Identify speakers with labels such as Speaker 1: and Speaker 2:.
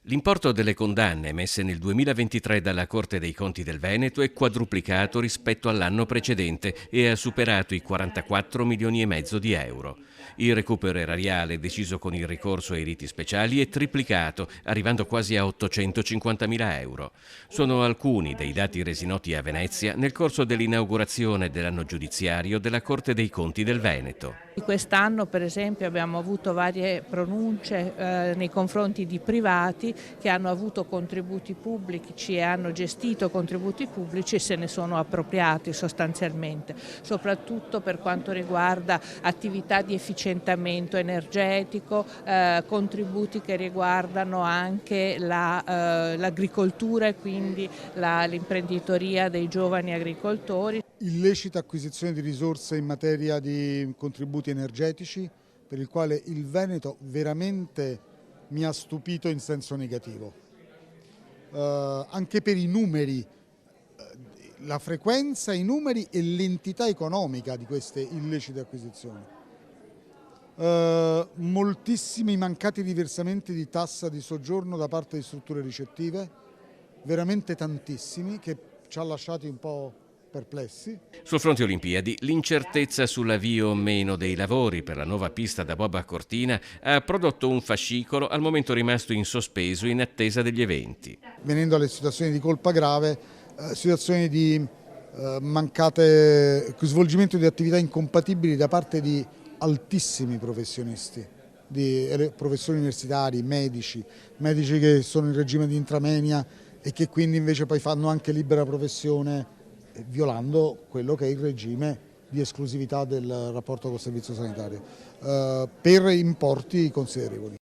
Speaker 1: L'importo delle condanne emesse nel 2023 dalla Corte dei Conti del Veneto è quadruplicato rispetto all'anno precedente e ha superato i 44 milioni e mezzo di euro. Il recupero erariale deciso con il ricorso ai riti speciali è triplicato, arrivando quasi a 850 mila euro. Sono alcuni dei dati resi noti a Venezia nel corso dell'inaugurazione dell'anno giudiziario della Corte dei Conti del Veneto.
Speaker 2: Quest'anno per esempio abbiamo avuto varie pronunce nei confronti di privati che hanno avuto contributi pubblici e hanno gestito contributi pubblici e se ne sono appropriati sostanzialmente, soprattutto per quanto riguarda attività di efficientamento energetico, contributi che riguardano anche l'agricoltura e quindi l'imprenditoria dei giovani agricoltori.
Speaker 3: Illecita acquisizione di risorse in materia di contributi energetici, per il quale il Veneto veramente mi ha stupito in senso negativo. Anche per i numeri, la frequenza, i numeri e l'entità economica di queste illecite acquisizioni. Moltissimi mancati riversamenti di tassa di soggiorno da parte di strutture ricettive, veramente tantissimi, che ci ha lasciati un po' perplessi.
Speaker 1: Sul fronte Olimpiadi, l'incertezza sull'avvio o meno dei lavori per la nuova pista da bob a Cortina ha prodotto un fascicolo al momento rimasto in sospeso in attesa degli eventi.
Speaker 3: Venendo alle situazioni di colpa grave, situazioni di mancate svolgimento di attività incompatibili da parte di altissimi professionisti, di professori universitari, medici che sono in regime di intramoenia e che quindi invece poi fanno anche libera professione, violando quello che è il regime di esclusività del rapporto col servizio sanitario, per importi considerevoli.